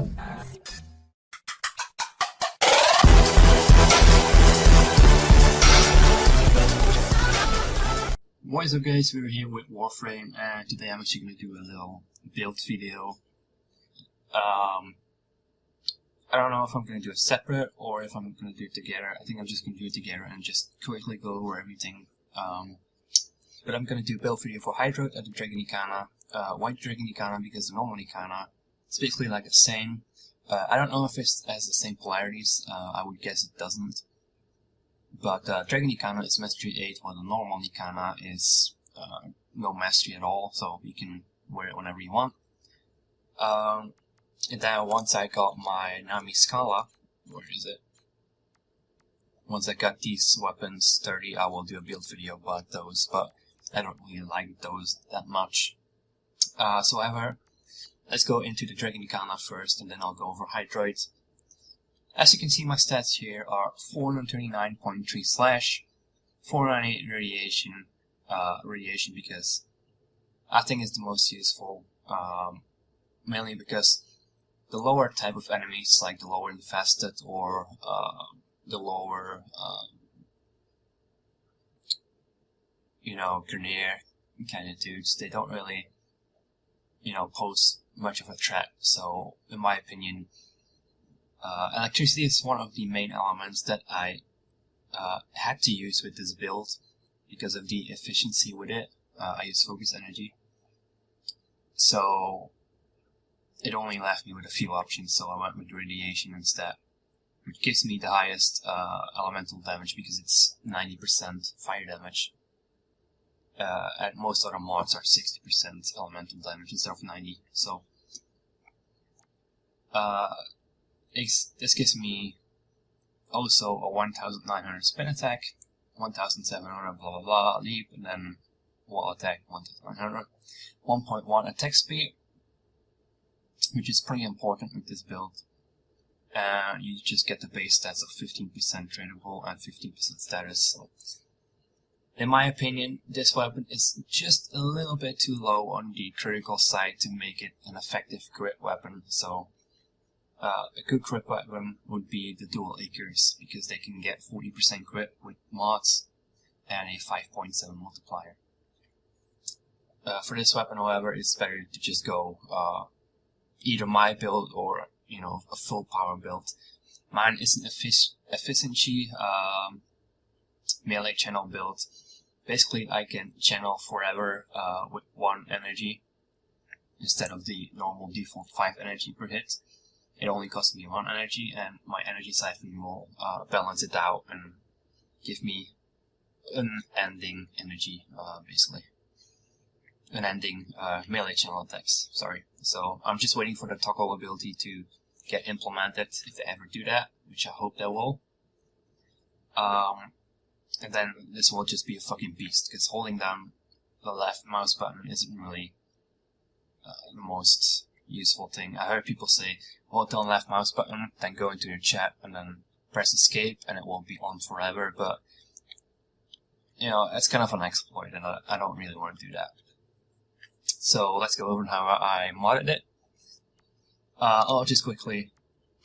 What is up guys, we're here with Warframe and today I'm actually going to do a little build video. I don't know if I'm going to do it separate or if I'm going to do it together. I think I'm just going to do it together and just quickly go over everything. But I'm going to do a build video for Hydroid and the Dragon Nikana. Why Dragon Nikana? Because the normal Nikana, it's basically like the same. I don't know if it has the same polarities, I would guess it doesn't. But Dragon Nikana is Mastery 8, while the normal Nikana is no Mastery at all, so you can wear it whenever you want. And then once I got my Nami Scala, where is it? Once I got these weapons sturdy, I will do a build video about those, but I don't really like those that much. So however, let's go into the Dragon Nikana first, and then I'll go over Hydroid. As you can see, my stats here are 439.3 slash, 498 radiation because I think it's the most useful, mainly because the lower type of enemies, like the lower infested or the lower, Grenier kind of dudes, they don't really, pose much of a threat. So, in my opinion, electricity is one of the main elements that I had to use with this build because of the efficiency with it. I use focus energy, so it only left me with a few options, so I went with radiation instead, which gives me the highest elemental damage because it's 90% fire damage. And most other mods are 60% elemental damage instead of 90, so this gives me also a 1900 spin attack, 1700 blah blah blah leap, and then wall attack 1900, 1.1 attack speed, which is pretty important with this build. And you just get the base stats of 15% trainable and 15% status. So, in my opinion, this weapon is just a little bit too low on the critical side to make it an effective crit weapon. So, a good crit weapon would be the dual acres, because they can get 40% crit with mods and a 5.7 multiplier. For this weapon, however, it's better to just go either my build or a full power build. Mine is an efficiency melee channel build. Basically, I can channel forever with 1 energy instead of the normal default 5 energy per hit. It only costs me 1 energy, and my energy siphon will balance it out and give me an ending energy, basically. An ending melee channel attacks, sorry. So I'm just waiting for the toggle ability to get implemented, if they ever do that, which I hope they will. And then this will just be a fucking beast, because holding down the left mouse button isn't really the most useful thing. I heard people say, hold down left mouse button, then go into your chat, and then press escape, and it won't be on forever, but, it's kind of an exploit, and I don't really want to do that. So, let's go over how I modded it. I'll just quickly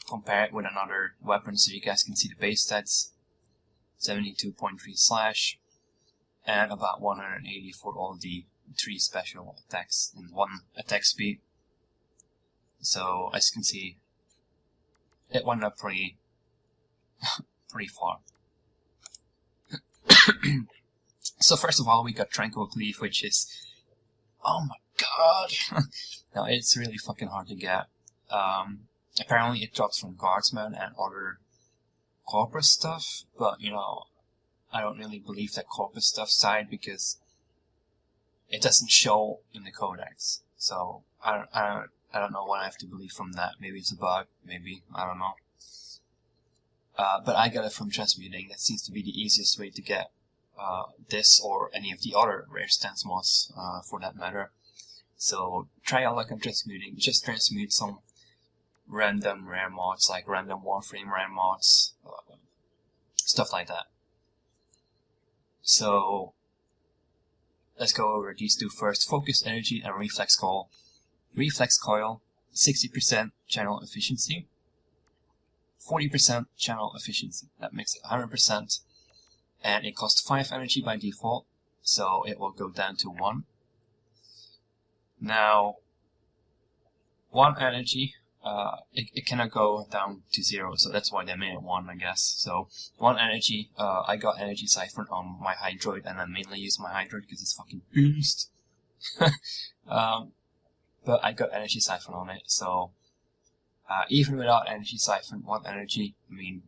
compare it with another weapon so you guys can see the base stats. 72.3 slash, and about 180 for all the 3 special attacks and 1 attack speed. So, as you can see, it went up pretty far. So first of all, we got Tranquil Cleave, which is, oh my god! No, it's really fucking hard to get. Apparently it drops from Guardsman and other corpus stuff, but I don't really believe that corpus stuff side because it doesn't show in the codex. So I don't know what I have to believe from that. Maybe it's a bug, maybe, I don't know. But I got it from Transmuting. That seems to be the easiest way to get this or any of the other rare stance mods for that matter. So try your luck on Transmuting. Just transmute some random rare mods, like random Warframe rare mods, stuff like that. So let's go over these two first. Focus Energy and Reflex Coil. Reflex Coil 60% channel efficiency, 40% channel efficiency. That makes it 100%, and it costs 5 energy by default, so it will go down to 1. Now, 1 energy, it cannot go down to 0, so that's why they made it 1, I guess. So 1 energy, I got energy siphon on my Hydroid, and I mainly use my Hydroid because it's fucking boost. But I got energy siphon on it, so even without energy siphon, 1 energy, I mean,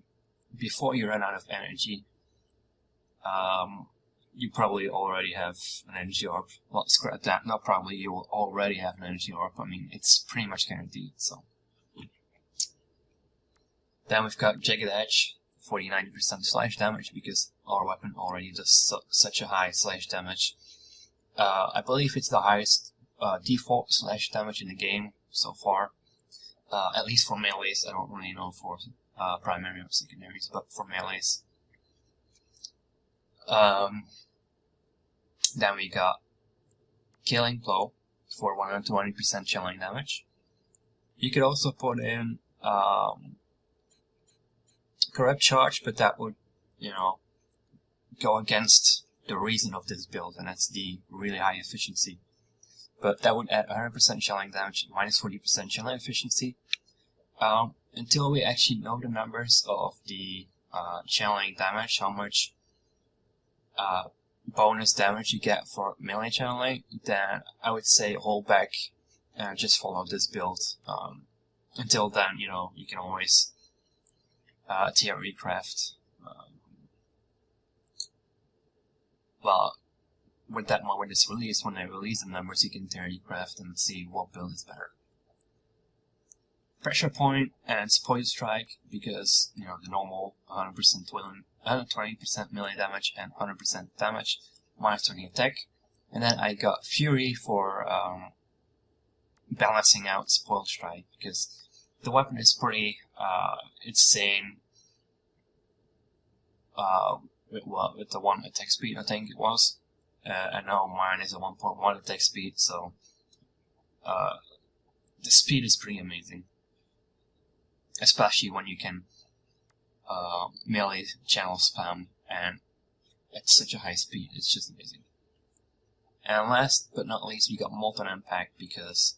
before you run out of energy, you probably already have an energy orb. Well, scrap that, not probably, you will already have an energy orb. I mean, it's pretty much guaranteed, so. Then we've got Jagged Edge, 40-90% slash damage, because our weapon already does such a high slash damage. I believe it's the highest default slash damage in the game so far. At least for melees. I don't really know for primary or secondaries, but for melees. Then we got Killing Blow for 120% chilling damage. You could also put in Corrupt Charge, but that would, you know, go against the reason of this build, and that's the really high efficiency. But that would add 100% chilling damage, minus 40% chilling efficiency. Until we actually know the numbers of the chilling damage, how much bonus damage you get for melee channeling, then I would say hold back and just follow this build. Until then, you know, you can always theory craft. Well, with that one, when it's released, when they release the numbers, you can theory craft and see what build is better. Pressure Point and Spoil Strike, because, you know, the normal 100% 20% melee damage and 100% damage, minus 20 attack. And then I got Fury for balancing out Spoil Strike, because the weapon is pretty insane with the 1 attack speed, I think it was. And now mine is a 1.1 attack speed, so the speed is pretty amazing. Especially when you can melee channel spam and at such a high speed, it's just amazing. And last but not least, we got Molten Impact because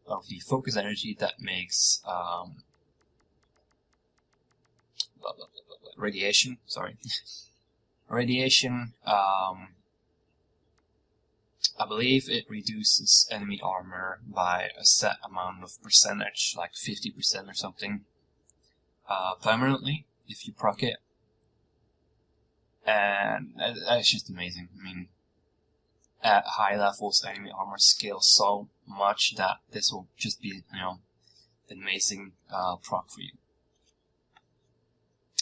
of the focus energy that makes radiation. Sorry, radiation. I believe it reduces enemy armor by a set amount of percentage, like 50% or something, permanently if you proc it. And that's just amazing. I mean, at high levels, enemy armor scales so much that this will just be, you know, an amazing proc for you.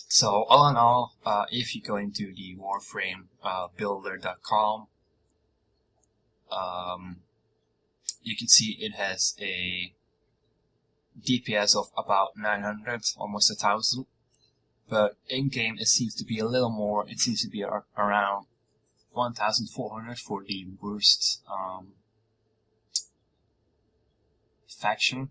So all in all, if you go into the Warframe builder.com, you can see it has a DPS of about 900, almost 1000. But in game it seems to be a little more. It seems to be around 1400 for the worst faction,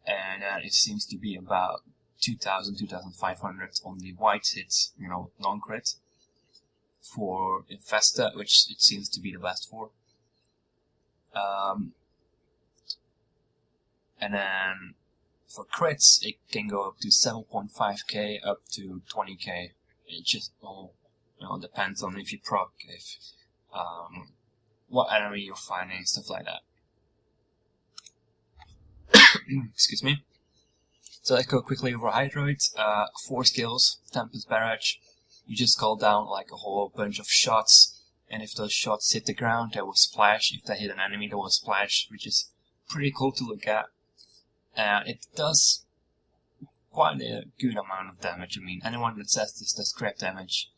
and it seems to be about 2000, 2500 on the white hits, you know, non-crit for Infesta, which it seems to be the best for. And then for crits, it can go up to 7.5k up to 20k. It just all, you know, depends on if you proc, if what enemy you're fighting, stuff like that. Excuse me. So let's go quickly over Hydroid. 4 skills, Tempest Barrage. You just call down like a whole bunch of shots, and if those shots hit the ground, they will splash. If they hit an enemy, they will splash, which is pretty cool to look at. It does quite a good amount of damage. I mean, anyone that says this does crap damage,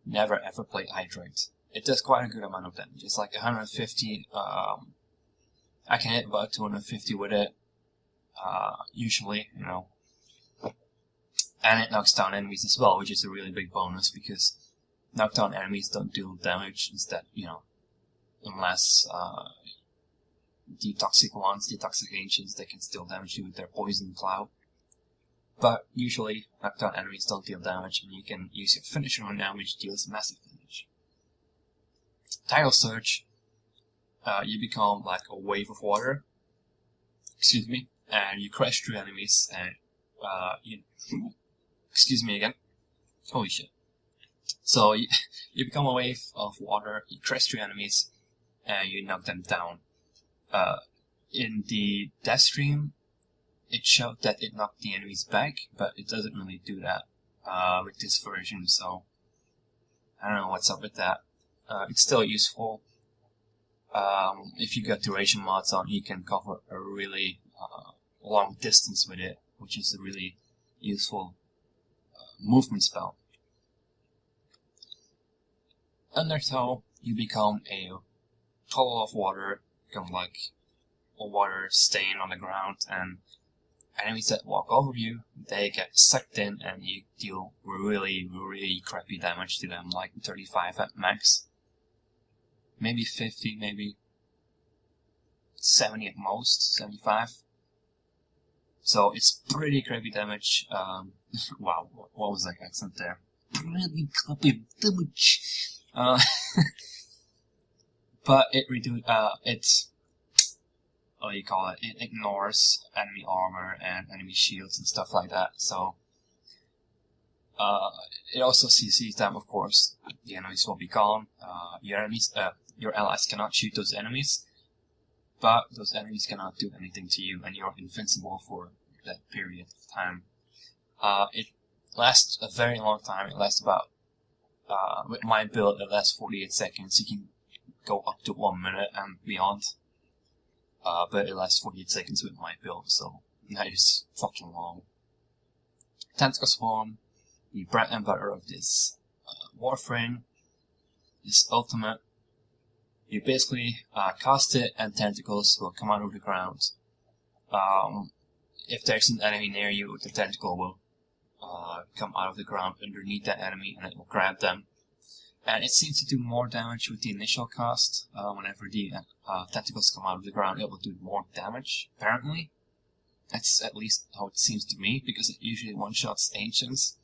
never ever played Hydroid. It does quite a good amount of damage. It's like 150. I can hit about 250 with it, usually, you know. And it knocks down enemies as well, which is a really big bonus because knockdown enemies don't deal damage instead, you know, unless the toxic ones, the toxic ancients, they can still damage you with their poison cloud. But usually, knockdown enemies don't deal damage, and you can use your finisher on them, which deals massive damage. Tidal Surge, you become like a wave of water, excuse me, and you crash through enemies, and excuse me again, holy shit. So you become a wave of water, you crash through enemies, and you knock them down. In the death stream, it showed that it knocked the enemies back, but it doesn't really do that with this version, so I don't know what's up with that. It's still useful. If you got duration mods on, you can cover a really long distance with it, which is a really useful movement spell. Undertow, you become a puddle of water, become like a water stain on the ground, and enemies that walk over you, they get sucked in, and you deal really, really crappy damage to them, like 35 at max. Maybe 50, maybe 70 at most, 75. So it's pretty crappy damage. Wow, what was that accent there? Pretty crappy damage. But it it ignores enemy armor and enemy shields and stuff like that. So it also CCs them, of course. The enemies will be gone. Your allies cannot shoot those enemies, but those enemies cannot do anything to you, and you're invincible for that period of time. It lasts a very long time. It lasts about, with my build, it lasts 48 seconds. You can go up to 1 minute and beyond. But it lasts 48 seconds with my build, so that is fucking long. Tentacle Swarm, the bread and butter of this Warframe, this ultimate. You basically cast it, and tentacles will come out of the ground. If there's an enemy near you, the tentacle will come out of the ground underneath that enemy, and it will grab them. And it seems to do more damage with the initial cast. Whenever the tentacles come out of the ground, it will do more damage, apparently. That's at least how it seems to me, because it usually one-shots ancients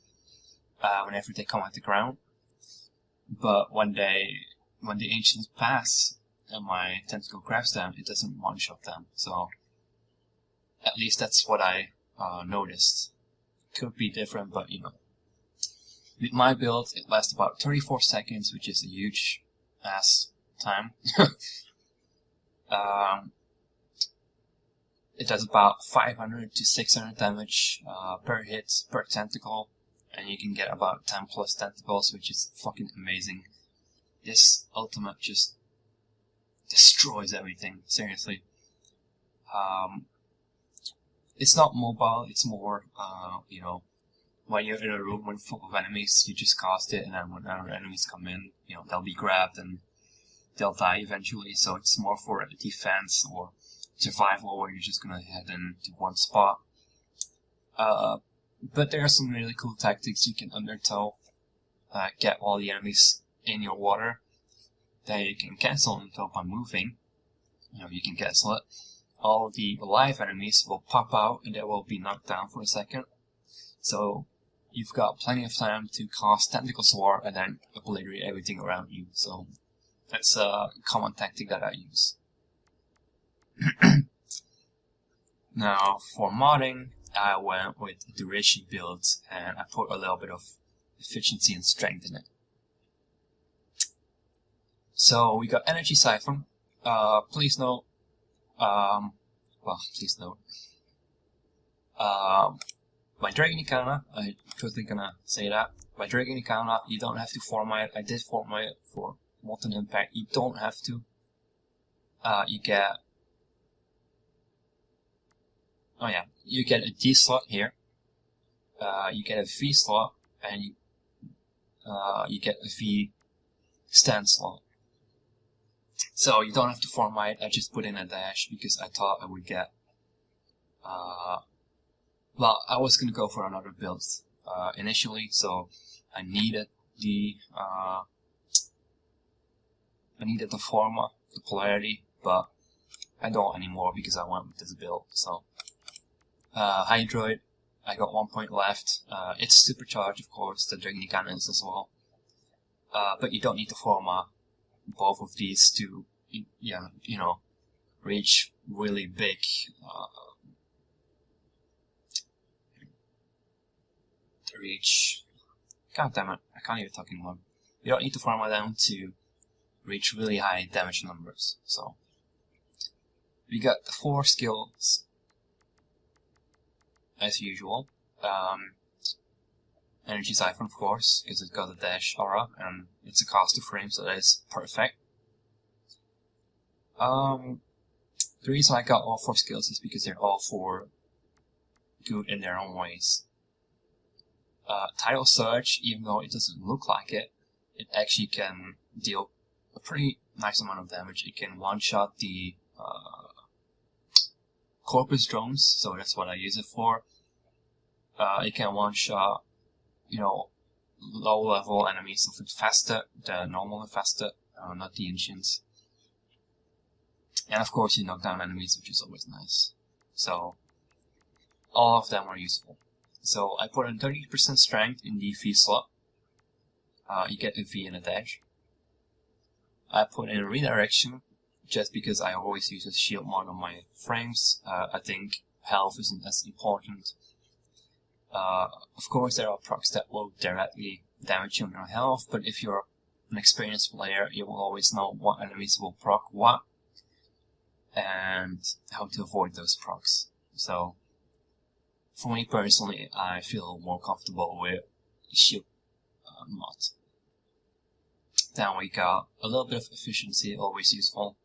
whenever they come out the ground. But when the ancients pass and my tentacle grabs them, it doesn't one-shot them. So at least that's what I noticed. Could be different, but you know. With my build, it lasts about 34 seconds, which is a huge ass time. It does about 500 to 600 damage per hit, per tentacle, and you can get about 10 plus tentacles, which is fucking amazing. This ultimate just destroys everything, seriously. It's not mobile, it's more, you know, when you're in a room full of enemies, you just cast it, and then when other enemies come in, you know, they'll be grabbed and they'll die eventually. So it's more for defense or survival, where you're just gonna head into one spot. But there are some really cool tactics you can undertow. Get all the enemies in your water. Then you can cancel undertow by moving. You know, you can cancel it. All the alive enemies will pop out, and they will be knocked down for a second. So you've got plenty of time to cast Tentacle Sword and then obliterate everything around you. So that's a common tactic that I use. Now for modding, I went with duration builds, and I put a little bit of efficiency and strength in it. So we got Energy Siphon. Please note, by Dragon Nikana, I'm quickly gonna say that. By Dragon Nikana, you don't have to format it. I did format it for Molten Impact. You don't have to. You get a D slot here. You get a V slot, and you get a V stand slot. So you don't have to format it. I just put in a dash because I thought I would get. Well, I was gonna go for another build initially, so I needed the forma, the polarity, but I don't anymore because I went with this build. So Hydroid, I got 1 point left. It's supercharged, of course. The Nikana is as well. But you don't need to format both of these to, reach really big. God damn it! I can't even talk anymore. You don't need to format them to reach really high damage numbers. So we got the 4 skills as usual. Energy Siphon, of course, because it's got a dash aura and it's a cost to frame, so that is perfect. The reason I got all 4 skills is because they're all 4 good in their own ways. Tidal Surge, even though it doesn't look like it, it actually can deal a pretty nice amount of damage. It can one-shot the Corpus drones, so that's what I use it for. It can one-shot, low-level enemies of Infested, the normal Infested, not the Ancients. And of course you knock down enemies, which is always nice. So, all of them are useful. So I put in 30% strength in the V slot. You get a V and a dash. I put in redirection, just because I always use a shield mod on my frames. I think health isn't as important. Of course there are procs that will directly damage you on your health, but if you're an experienced player, you will always know what enemies will proc what, and how to avoid those procs. So, for me personally, I feel more comfortable with the shield mod. Then we got a little bit of efficiency, always useful.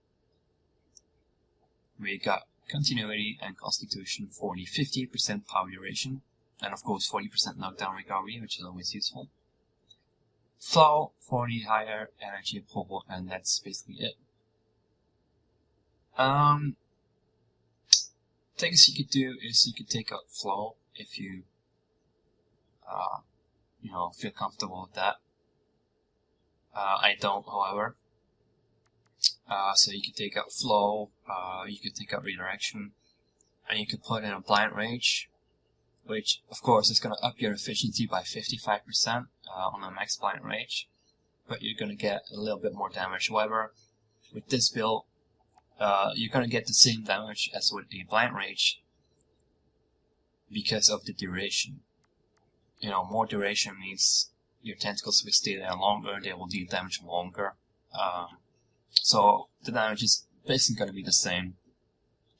We got continuity and constitution for the 50% power duration, and of course 40% knockdown recovery, which is always useful. Flow for the higher energy pool, and that's basically it. Things you could do is you could take out flow if you, feel comfortable with that. I don't, however. So you could take out flow, you could take out redirection, and you could put in a blind rage, which of course is going to up your efficiency by 55% on a max blind rage, but you're going to get a little bit more damage. However, with this build, you're going to get the same damage as with the blind rage because of the duration. More duration means your tentacles will stay there longer, they will deal damage longer. So the damage is basically going to be the same,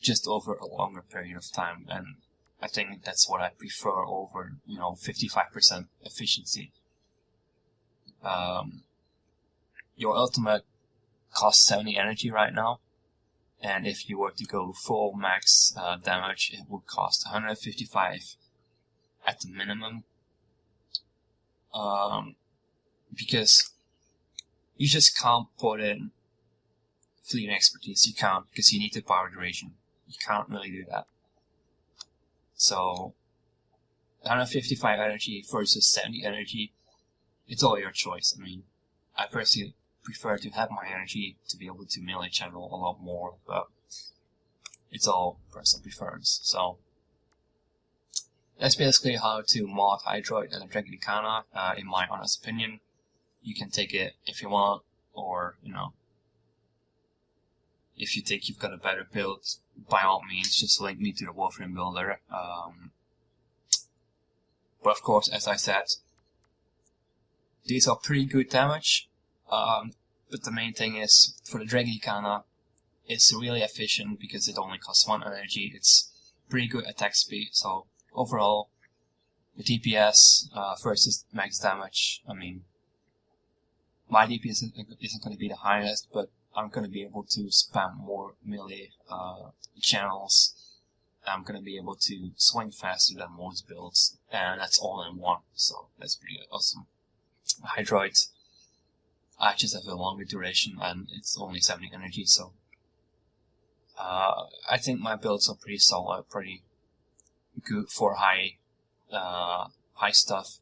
just over a longer period of time, and I think that's what I prefer over, 55% efficiency. Your ultimate costs 70 energy right now, and if you were to go full max damage, it would cost 155 at the minimum. Because you just can't put in fleeting expertise. You can't, because you need the power duration. You can't really do that. So 155 energy versus 70 energy, it's all your choice. I mean, I personally prefer to have my energy to be able to melee channel a lot more, but it's all personal preference. So that's basically how to mod Hydroid and Nikana, in my honest opinion. You can take it if you want, or, if you think you've got a better build, by all means, just link me to the Warframe builder. But of course, as I said, these are pretty good damage, but the main thing is, for the Nikana, it's really efficient because it only costs 1 energy. It's pretty good attack speed, so overall, the DPS versus max damage, I mean, my DPS isn't going to be the highest, but I'm going to be able to spam more melee channels. I'm going to be able to swing faster than most builds, and that's all in one, so that's pretty awesome. Hydroid, I just have a longer duration, and it's only 70 energy, so I think my builds are pretty solid, pretty good for high stuff.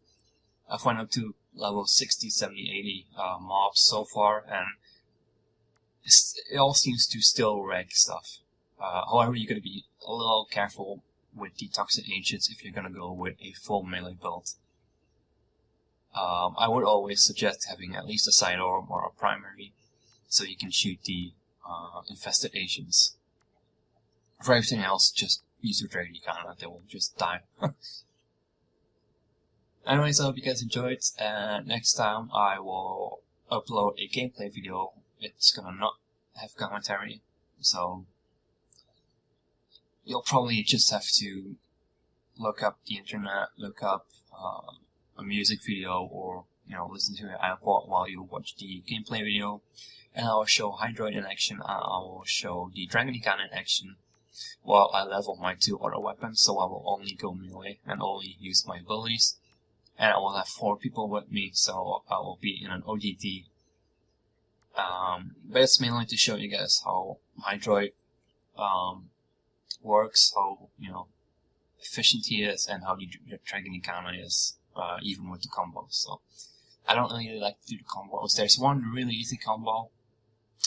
I've went up to level 60, 70, 80 mobs so far, and it all seems to still wreck stuff. However, you got to be a little careful with the toxic agents if you're gonna go with a full melee build. I would always suggest having at least a sidearm or a primary, so you can shoot the infested agents. For everything else, just use your Dragon Nikana, they will just die. Anyways, I hope you guys enjoyed, and next time I will upload a gameplay video. It's gonna not have commentary, so you'll probably just have to look up the internet, look up a music video, or listen to an iPod while you watch the gameplay video, and I will show Hydroid in action, and I will show the Dragon Nikana in action while I level my 2 other weapons, so I will only go melee and only use my abilities, and I will have 4 people with me, so I will be in an ODT. But it's mainly to show you guys how Hydroid works, how efficient he is, and how the Dragon Nikana is, even with the combos. So I don't really like to do the combos. There's one really easy combo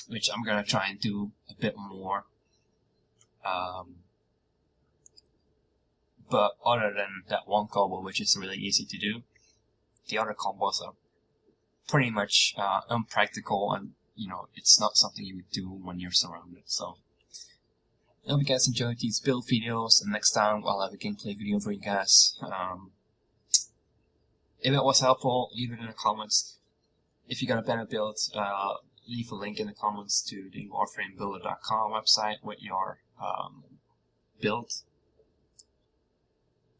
which I'm gonna try and do a bit more. But other than that one combo, which is really easy to do, the other combos are pretty much unpractical, and it's not something you would do when you're surrounded. So I hope you guys enjoyed these build videos, and next time I'll have a gameplay video for you guys. If it was helpful, leave it in the comments. If you got a better build, leave a link in the comments to the warframebuilder.com website with your build.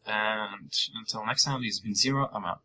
And until next time, this has been Zero. I'm out.